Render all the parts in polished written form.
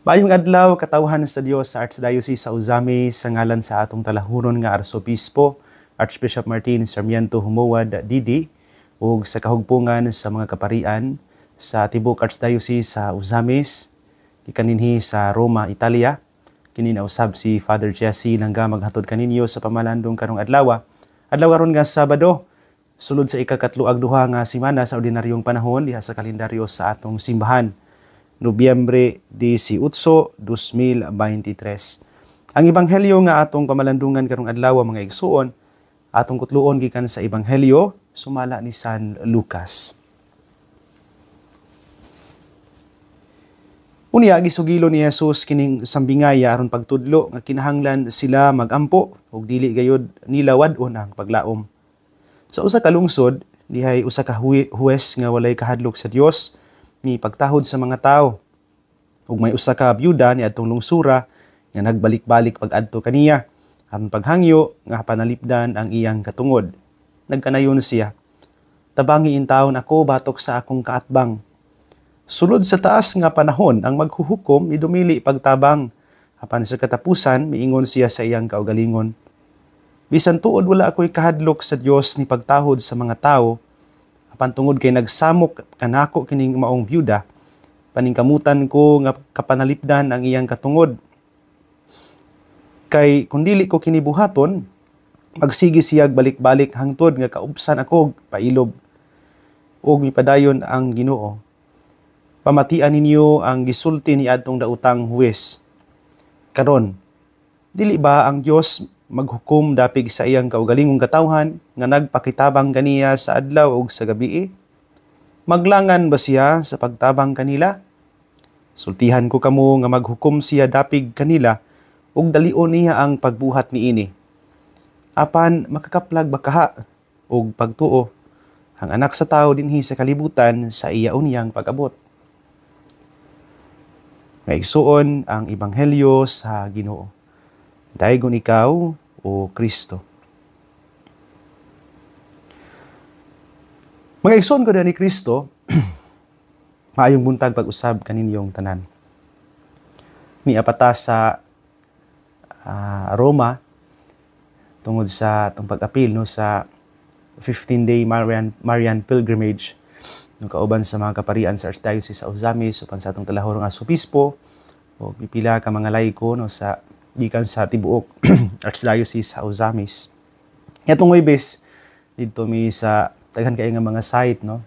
Maayong adlaw, katawhan sa Dios sa Archdiocese sa Ozamis, sa ngalan sa atong talahuron nga Arsobispo, Archbishop Martin Sarmiento Humowad Didi, ug sa kahugpungan sa mga kaparian sa Tibok Archdiocese sa Ozamis, ikaninhi sa Roma, Italia. Kini nausab si Father Jesse nangga maghatod kaninyo sa pamalandong karong adlaw. Adlaw karon nga Sabado, sulod sa ikakatluag duha nga semana sa ordinaryong panahon diha sa kalendaryo sa atong simbahan. Nobyembre 18, 2023. Ang ebanghelyo nga atong pamalandungan karong adlaw mga igsuon, atong kutluon gikan sa ebanghelyo sumala ni San Lucas. Unya gisugilo ni Jesus kining sambingaya aron pagtudlo nga kinahanglan sila magampo ug dili gayud nila wad-on ang paglaom. Sa usa ka lungsod, dihay usa ka huwes nga walay kahadlok sa Dios ni pagtahod sa mga tao. Ug may usa ka byuda ni adtong lungsura nga nagbalik-balik pag-adto kaniya aron paghangyo nga panalipdan ang iyang katungod. Nagkanayon siya, "Tabangi in taon ako batok sa akong kaatbang. Sulod sa taas nga panahon ang maghuhukom ni dumili pagtabang. Apan sa katapusan miingon siya sa iyang kaugalingon, bisan tuod wala ako'y kahadlok sa Dios ni pagtahod sa mga tao. Apan tungod kay nagsamok kanako kining maong byuda, paningkamutan ko nga kapanalipdan ang iyang katungod. Kay kung dili ko kinibuhaton, magsigi siyag balik-balik hangtod nga kaubsan ako pailob. Og mipadayon ang Ginoo. Pamatian ninyo ang gisulti ni adtong daotang huwes. Karon, dili ba ang Dios maghukom dapig sa iyang kaugalingong katawhan nga nagpakitabang kaniya sa adlaw ug sa gabii? Maglangan ba siya sa pagtabang kanila? Sultihan ko kamo nga maghukom siya dapig kanila ug dalion niya ang pagbuhat niini. Apan makakaplag ba kaha ug pagtuo ang anak sa tao dinhi sa kalibutan sa iya unyang pag-abot." Nga igsuon ang ebanghelyo sa Ginoo. Daygon ikaw, o Kristo. Mga igsoon ko ni Kristo, maayong buntag pag-usab kaninyong tanan. Niapata sa Roma tungod sa itong pag-apil no, sa 15-day Marian pilgrimage ng kauban sa mga kaparian sa Archdiocese sa Ozamis upan sa atong talahorong Arsobispo o pipila ka mga laiko no, sa gikan sa tibuok Archdiocese sa Ozamis. Itong Huwebes dito mi sa daghan kay nga mga site no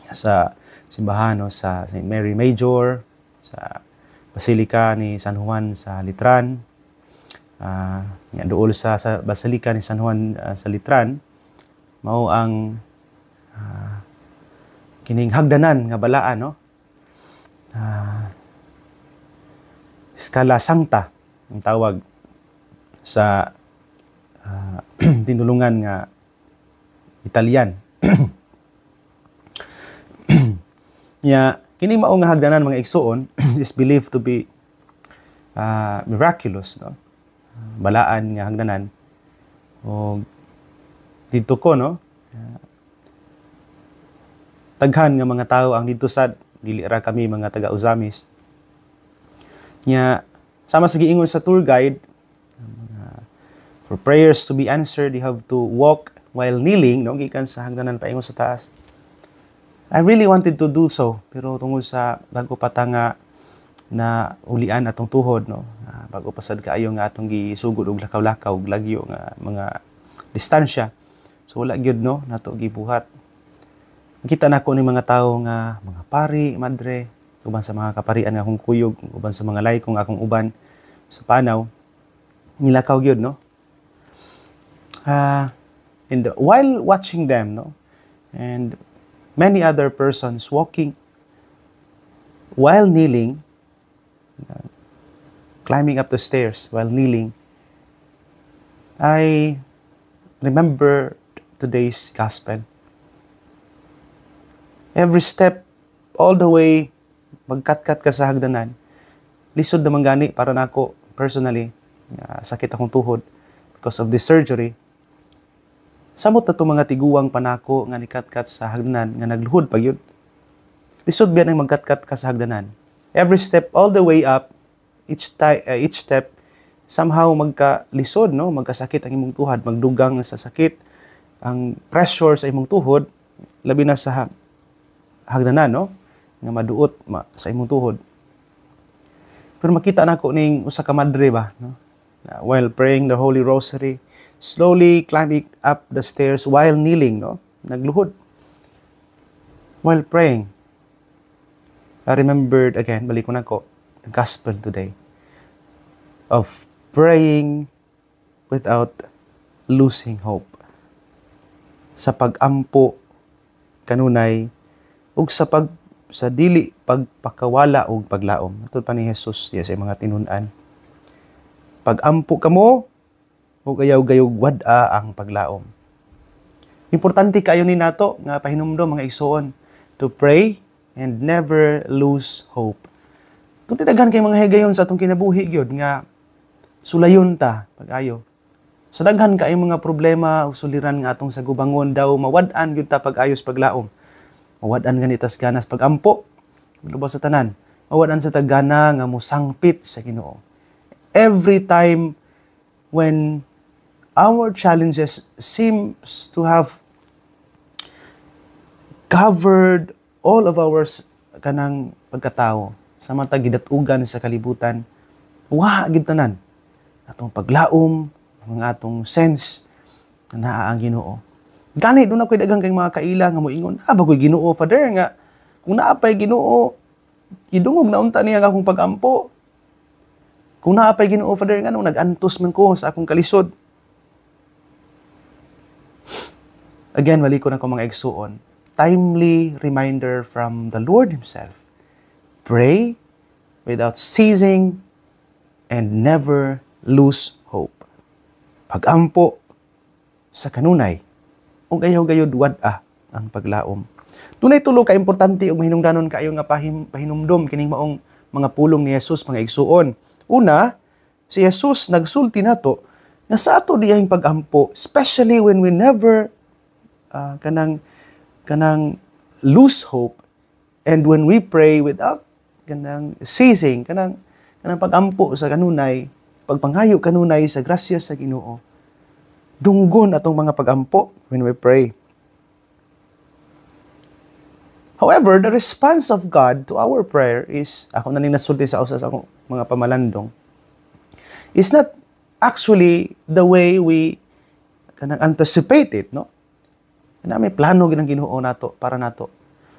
sa simbahan no, sa St. Mary Major, sa Basilica ni San Juan sa Litran, dool sa Basilica ni San Juan sa Litran, mao ang kining hagdanan nga balaan no, Scala Sancta ang tawag sa tinulungan nga Italian. Nya kini mao nga hagdanan mga igsoon is believed to be miraculous no, balaan nga hagdanan. O dito ko no, taghan nga mga tao ang dito sad, dili ra kami mga taga Ozamis. Nya sama sa giingon sa tour guide, for prayers to be answered, you have to walk while kneeling, no? Gikan sa hagdanan paingon sa taas. I really wanted to do so, pero tungod sa bago patanga na ulian atong tuhod, no? Bago pasad kaayo nga atong gisugod og lakaw-lakaw og lagyo nga mga distansya. So wala gyud no nato gibuhat. Kita nako ni mga tawo nga mga pari, madre, uban sa mga kaparian nga akong kuyog, uban sa mga laykong akong uban sa panaw, nilakaw gyud no. And while watching them no, and many other persons walking while kneeling, climbing up the stairs while kneeling, I remember today's gospel. Every step, all the way, magkat-kat ka sa hagdanan. Lisod naman gani para nako personally, sakit akong tuhod because of this surgery. Samot na itong mga tiguang panako nga nikat-kat sa hagdanan nga nagluhod pa yun. Lisod biyan ang magkat-kat ka sa hagdanan. Every step all the way up, each step somehow magkalisod, no? Magkasakit ang imong tuhod, magdugang sa sakit, ang pressure sa imong tuhod, labi na sa hagdanan, no? Nga maduot sa imong tuhod. Pero makita nako ning usa ka madre ba, no? While praying the Holy Rosary, slowly climbing up the stairs while kneeling, no? Nagluhod. While praying. I remembered again, balik ko na ko, the gospel today of praying without losing hope. Sa pag-ampo kanunay ug sa dili pagpakawala og paglaom. Atud pa ni Jesus sa mga tinun-an. Pag-ampo kamo ug ayaw-gayog wad-a ang paglaom. Importante kayo ni nato nga pahinumdom mga igsoon to pray and never lose hope. Kung titagan kay mga higayon sa atong kinabuhi gyud nga sulayon ta pag-ayo. Sa daghan kay mga problema ug suliran nga atong sagubangon daw mawad-an gyud ta pag-ayos paglaom. Mawad-an ganitas ganas pag-ampo. Lubos sa tanan. Mawad-an sa tagana nga musangpit sa Ginoo. Every time when our challenges seems to have covered all of our kanang pagkatao sa matag gidatugan sa kalibutan, wa gid tanan atong paglaom, mga atong sense na naa ang Ginoo. Gani doon ako'y daghang kay mga kaila nga moingon, bagoy Ginoo, Father, nga kung naapay Ginoo, gidungog na unta niya nga akong pag-ampo. Kung naapay Ginoo, Father, nga nung nag-antos man ko sa akong kalisod. Again, wali ko na ko mga igsuon. Timely reminder from the Lord Himself. Pray without ceasing and never lose hope. Pag-ampo sa kanunay, ug ayaw-gayod wad-a ang paglaom. Dunay tulo ka importante ug mahinungdanon kaayo nga pahinumdom kining maong mga pulong ni Jesus mga igsuon. Una, si Jesus nagsulti nato nga sa ato diyang pag-ampo, especially when we never kanang lose hope, and when we pray without kanang ceasing, kanang pag-ampo sa kanunay, pagpangayo kanunay sa grasya sa Ginoo. Dunggon atong mga pag-ampo when we pray. However, the response of God to our prayer is, ako na nasulti sa usas akong mga pamalandong, is not actually the way we kanang anticipate it, no? Na may plano ginang Ginoo nato para nato.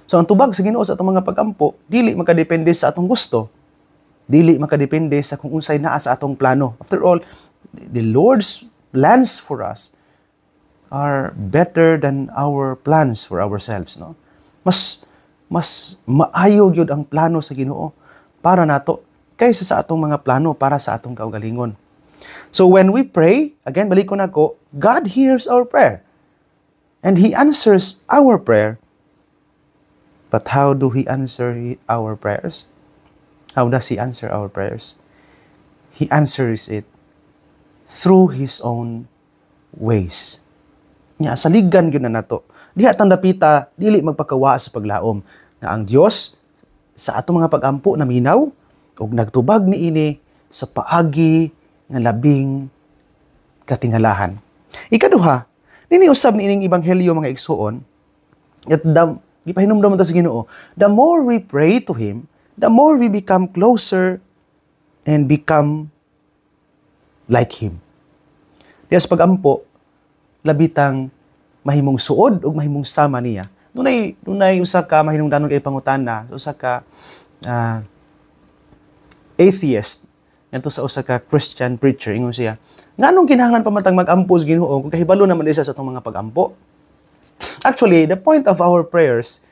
So ang tubag sa Ginoo sa atong mga pag-ampo, dili makadepende sa atong gusto. Dili makadepende sa kung unsay naa sa atong plano. After all, the Lord's plans for us are better than our plans for ourselves, no? Mas maayo gyud ang plano sa Ginoo para nato kaysa sa atong mga plano para sa atong kaugalingon. So when we pray, again balik ko nako, God hears our prayer. And He answers our prayer. But how do He answer our prayers? How does He answer our prayers? He answers it through His own ways. Nya saligan gyud na nato. Diha tang dapita dili magpakawa sa paglaom nga ang Dios sa atong mga pag-ampo naminaw ug nagtubag niini sa paagi nga labing katingalahan. Ikaduha, dini usab niining ebanghelyo mga igsuon, at gipahinumdom ta sa Ginoo, the more we pray to Him, the more we become closer and become like Him. Diya sa pag-ampo, labitang mahimong suod ug mahimong sama niya. Dunay usa ka mahinungdanon kay pangutana, usa ka atheist ngadto sa usa ka Christian preacher, ingon siya, nganong kinahanglan pa matang mag-ampo sa Ginoo kung kahibalo naman isa sa atong mga pag-ampo? Actually, the point of our prayers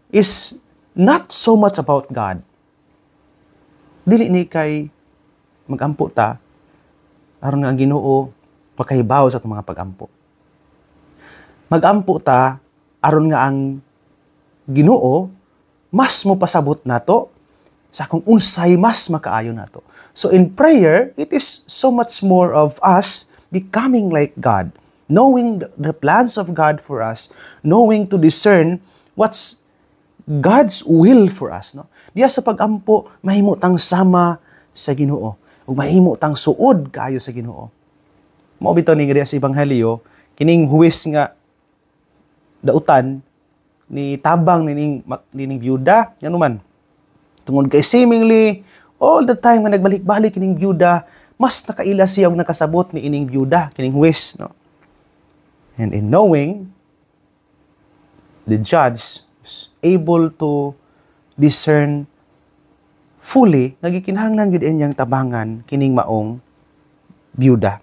is not so much about God. Dili ni kay mag-ampo ta aron nga ang Ginoo makahibaw sa atong mga pag-ampo. Mag-ampo ta aron nga ang Ginoo mas mopasabot nato sa kung unsay mas makaayo nato. So in prayer, it is so much more of us becoming like God, knowing the plans of God for us, knowing to discern what's God's will for us, no? Diya sa pagampo mahimo tang sama sa Ginoo ug mahimo tang suod kaayo sa Ginoo. Mao bitaw ni diya sa ebanghelyo kining huwis nga dautan ni tabang nining byuda ngano man tungod kay seemingly all the time nga nagbalik-balik kining byuda, mas nakaila siya og nakasabot ni ining byuda kining huwis, no? And in knowing, the judge was able to discern fully nga gikinahanglan gyud inyang tabangan kining maong byuda.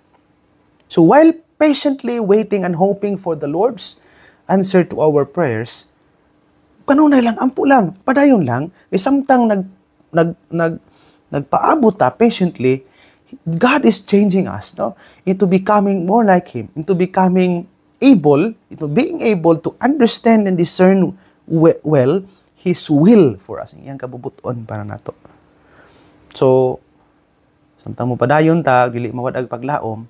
So while patiently waiting and hoping for the Lord's answer to our prayers, kanunay lang, ampo lang, padayon lang, samtang nagpaabot ta patiently, God is changing us, no? Into becoming more like Him, into becoming able, into being able to understand and discern well His will for us. Iyang kabubuton para nato. So, samtang mo padayon ta, dili mawadag paglaom,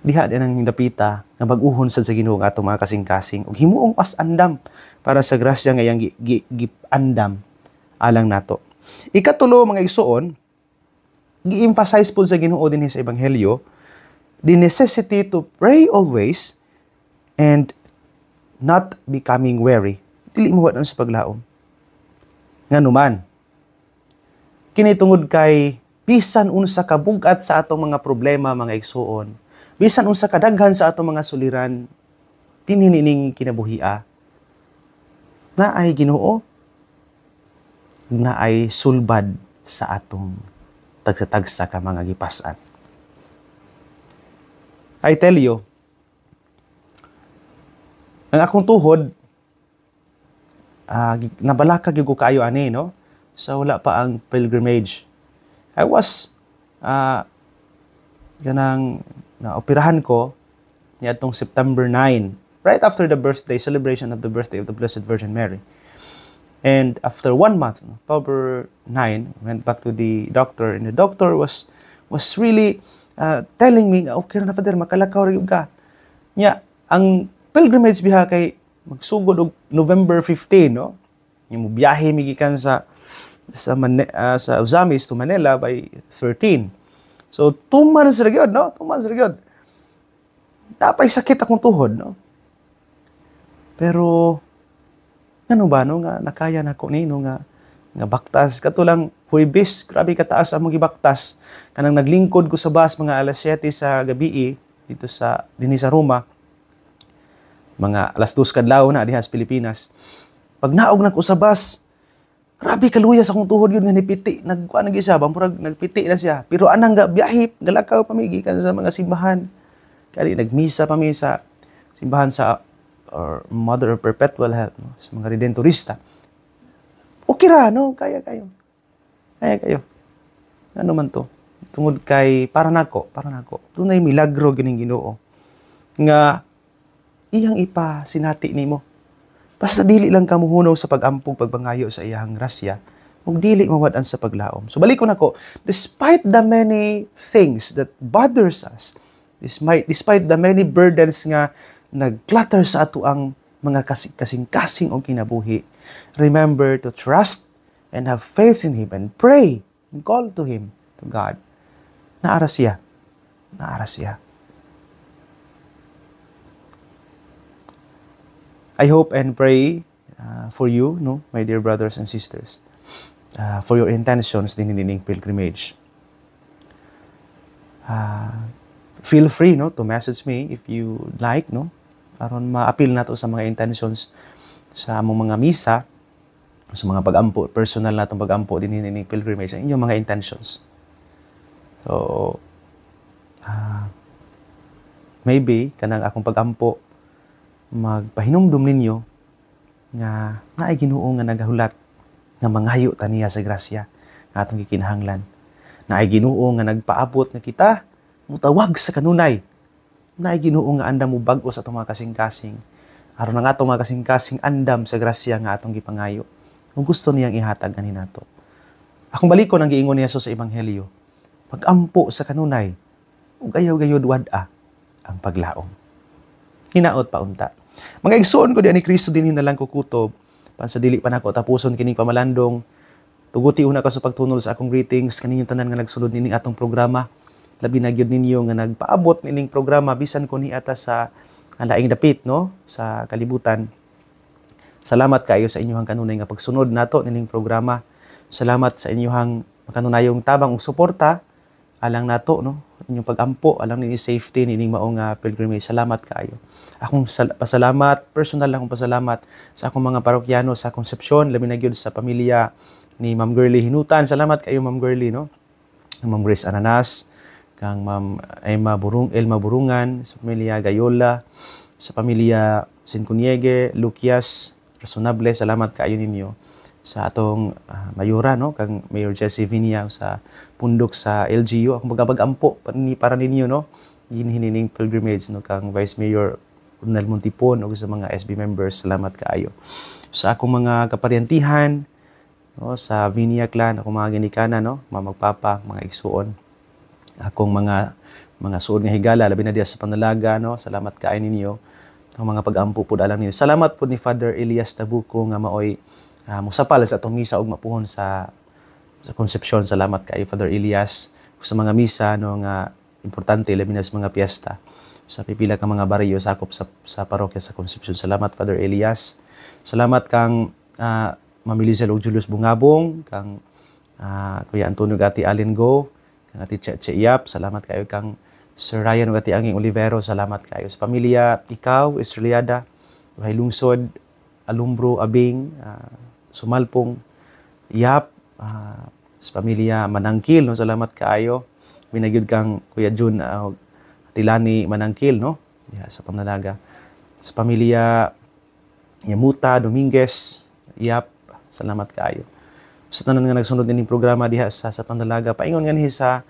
diha din ang dapita nga bag-uhon sad sa Ginoo nga atong mga kasing-kasing ug himuong pas-andam para sa grasya nga iyang gi-andam alang nato. Ikatulo, mga igsuon, gi-emphasize po sa Ginoo dinhi sa ebanghelyo the necessity to pray always and not becoming weary. Dili mo wa sa paglaom. Nganuman, kini tungod kay bisan unsa ka bug-at sa atong mga problema, mga igsuon, bisan unsa kadaghan sa atong mga suliran tininining kinabuhia, na ay Ginoo, na ay sulbad sa atong tagsa-tagsa ka mga gipas-an. I tell you, ang akong tuhod, nabalakag yung ko kaayo ani, no? So wala pa ang pilgrimage. I was, ganang naoperahan ko niadtong September 9, right after the birthday, celebration of the birthday of the Blessed Virgin Mary. And after 1 month, October 9, went back to the doctor, and the doctor was really telling me, okay na Father, makalakaw rin ka. Nya, ang pilgrimage biha kay magsugod og November 15, no? Yung biyahe migikan sa Uzamis to Manila by 13. So 2 months ra gyud, no? 2 months ra gyud. Napay sakit akong tuhod, no? Pero ano ba no nga nakaya nako ni no nga baktas katulang Huwebes, grabe kataas among gibaktas kanang naglingkod ko sa bus mga alas 7 sa gabi dito sa dinhi sa Roma. Mga alas 2 kadlaw na diha sa Pilipinas. Pag naog na ko sa bus, grabe kaluyas akong tuhod yun nga nipiti. Nagkuha na gisa, murag nagpiti na siya. Pero anang biyahe, galakaw pamigi kan sa mga simbahan. Kaya nagmisa pa mi sa simbahan sa Mother of Perpetual Help, no? Sa mga Redentorista. Okay ra, no? Kaya kayo. Ano man to? Tungod kay para nako. Tunay milagro gining Ginoo nga iyang ipa sinati nimo. Basta dili lang ka muhunaw sa pag-ampog pagbangayo sa iyang grasya, ug dili mawad-an sa paglaom. So balik ko nako, despite the many things that bothers us, despite the many burdens nga nag-clutter sa ato ang mga kasing-kasing o kinabuhi, remember to trust and have faith in Him and pray and call to Him, to God. Naara siya. I hope and pray for you, no, my dear brothers and sisters, for your intentions din pilgrimage. Feel free, no, to message me if you like, no, aron ma-appeal nato sa mga intentions sa among mga misa, sa mga pag-ampo, personal natong pag-ampo din pilgrimage, ang inyong mga intentions. So, maybe kanang akong pag-ampo magpahinumdum ninyo nga naay Ginoo nga nagahulat nga mangayo ta niya sa grasya nga atong gikinahanglan. Naay Ginoo nga nagpaabot nga kita mutawag sa kanunay. Naay Ginoo nga andam mo bag-o sa atong mga kasing-kasing. Aron ang atong mga kasing-kasing andam sa grasya nga atong gipangayo. Kung gusto niyang ihatag ani nato. Akong balikon ang giingon ni Jesus sa ebanghelyo. Pag-ampo sa kanunay ug ayaw-gayod wad-a ang paglaom. Hinaot pa unta. Mga igsuon ko di ani Kristo dinhi na lang kukutob Sa dili pa nako tapuson kining pamalandong, tuguti una ka sa pagtunol sa akong greetings kaninyong tanan nga nagsulod nining atong programa. Labi na gyud ninyo nga nagpaabot nining programa bisan ko ni ata sa laing dapit no sa kalibutan. Salamat kayo sa inyong kanunay nga pagsunod nato nining programa. Salamat sa inyong kanunayong tabang ug suporta alang nato no inyong pagampo alang ni safety nining maong pilgrimage. Salamat kayo. Akong pasalamat, personal lang akong pasalamat sa akong mga parokyano sa Concepcion, labi na gyud sa pamilya ni Ma'am Girly Hinutan. Salamat kayo Ma'am Girly no. Ma'am Grace Ananas, kang Ma'am Elma Burungan, sa pamilya Gayola, sa pamilya Sincuniege, Lucias, Razonable, salamat kayo ninyo. Sa atong mayora no, kang Mayor Jessie Vinia sa pundok sa LGU, akong pagkabagampo para ninyo no, hinihining pilgrimage no, kang Vice Mayor Ronald Montipon o sa mga SB members, salamat kaayo. Sa akong mga kapariantihan no, sa Vinia clan, akong mga ginikana no, mga magpapa, mga igsuon, akong mga suod nga higala labi na diya sa panalaga no, salamat kaayo ninyo. Ang mga pag-ampo pud alang ninyo. Salamat pud ni Father Elias Tabuco nga maoy musapal sa atong misa ug mapuhon sa Concepcion. Salamat kaayo Father Elias sa mga misa no nga importante labi na sa mga piyesta. Sa pipila ka mga baryo sakop sa parokya sa Concepcion. Salamat Father Elias. Salamat kang Ma'am Lizel ug Julius Bungabong, kang Kuya Antonio Gati Alingo, kang Ati Cheche Yap. Salamat kayo kang Sir Ryan ug Ati Anging Olivero. Salamat kayo sa pamilya ikaw, Estreliada, Uhay Lungsod, Alumbro, Abing, Sumalpong, Yap, sa pamilya Manangkil no, salamat kaayo. Binagyud kang Kuya Jun Tilani Manangkil no, sa panalaga. Sa pamilya Yamuta Dominguez, Yap, salamat kaayo. Sa tanan nga nagsunod nining programa diha sa panalaga, paingon nga ni sa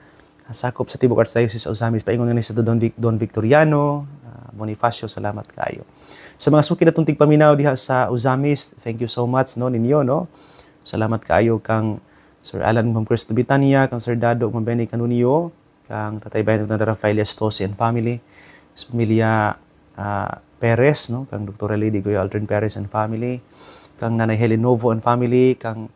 sakop sa Tibok Archdiocese sa Ozamis, paingon nga ni sa Don Victoriano, Bonifacio, salamat kaayo. Sa mga suki natong tigpaminaw diha sa Ozamis, thank you so much no ninyo no. Salamat kaayo kang Sir Alan Ma'am Cristo Bitania, kang Sir Dado Ma'am Benny Canunio, kang Tatay Bayan ng Rafael Estosi and family, sa pamilya Perez, no? Kang Dr. Lady Goyo Aldrin Perez and family, kang Nanay Helen Novo and family, kang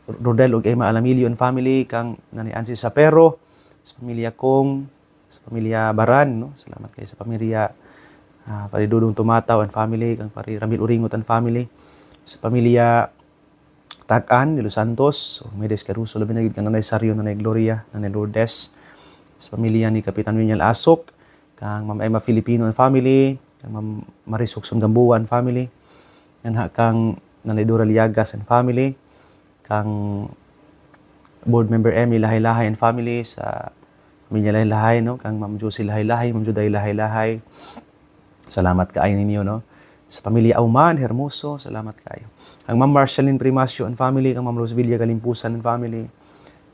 Rodel ug Emma Alamilio and family, kang Nanay Ansi Sapero, sa pamilya Kong, sa pamilya Baran, no? Salamat kayo sa pamilya Paridudong Tumataw and family, kang Pari Ramil Uringot and family, sa pamilya Takan, de Los Santos, Medes Caruso, labi na gid kang Nanay Sario, Nanay Gloria, Nanay Lourdes, sa pamilya ni Kapitan Winyal Asok, kang Ma'am Emma Filipino and family, kang Ma'am Marisok Sundambua and family, kang Nanay Dora Liagas and family, kang board member Emmy Lahay-Lahay and family, sa pamilya Lahay-Lahay, no? Kang Ma'am Josie Lahay-Lahay, Ma'am Juday Lahay-Lahay, salamat kaayo ninyo, no? Sa pamilya Auman, Hermoso, salamat kayo. Ang Ma'am Marceline Primasio and family, kang Ma'am Rosevilla Galimpusan and family.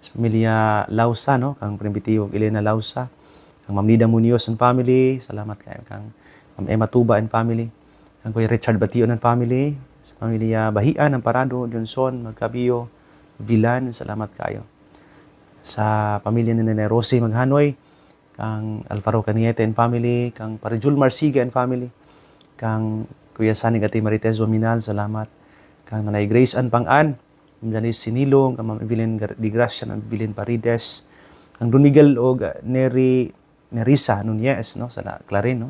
Sa pamilya Lausa, no? Kang Primitivo Elena Lausa. Kang Ma'am Nida Munoz and family, salamat kayo. Kang Ma'am Emma Tuba and family. Kang Kuya Richard Bation and family. Sa pamilya Bahian, Amparado, Johnson, Magcabio, Villan, salamat kayo. Sa pamilya ni Nene Rosie Maghanoy, kang Alvaro Caniete and family. Kang Parijul Marsiga and family. Kang Kuya Sanig Ati Marites Waminal, salamat. Kang Nanay Grace Ann Pang-an, Ma'am Janice Sinilong, kang Ma'am Evelyn Di Gracia, Ma'am Evelyn Parides, kang Don Miguel o Nerisa Nunez, no, sa Clarin, no.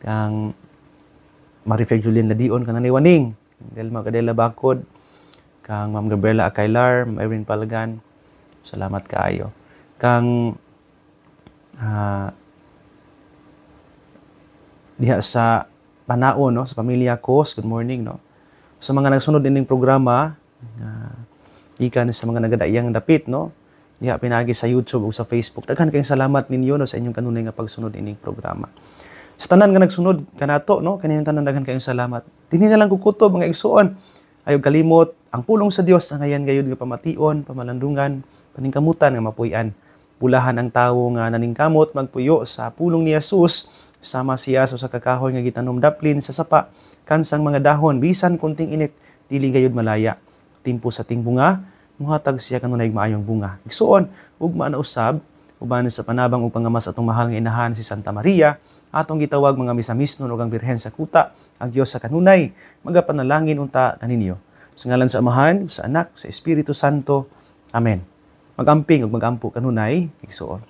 Kang Marifeg Julian Ladion, kang Nanay Waning, Delma Gadela Bacod, kang Ma'am Gabriela Acailar, Ma'am Erin Palagan, salamat kaayo. Kang diha sa Panao, no, sa pamilya Kos, good morning, no. Sa mga nagsunod ining programa, ikan sa mga nagadaiyang dapit, no, diha pinagi sa YouTube o sa Facebook. Daghan kayong salamat ninyo no sa inyong kanunay nga pagsunod ining programa. Sa tanan nga nagsunod kanato, no, kanilang tanan daghan kayong salamat. Dinhi na lang kukutob mga igsuon. Ayog kalimot ang pulong sa Dios ang ayan gayud nga pamation, pamalandungan, paningkamutan nga mapuy-an. Pulahan ang tawo nga naningkamot magpuyo sa pulong ni Jesus. Sama siya sa kakahoy nga gitanom daplin sa sapa, kansang mga dahon, bisan kunting init, dili gayud malaya. Timpo sa ting bunga, muhatag siya kanunay maayong bunga. Igsuon, ugma na usab, uban sa panabang ug pangamas atong mahal nga inahan si Santa Maria, atong gitawag mga misamisnon ug ang birhen sa kuta, ang Dios sa kanunay, magapanalangin unta kaninyo. Sa ngalan sa Amahan, sa Anak, sa Espiritu Santo. Amen. Magamping ug magampo kanunay, igsuon.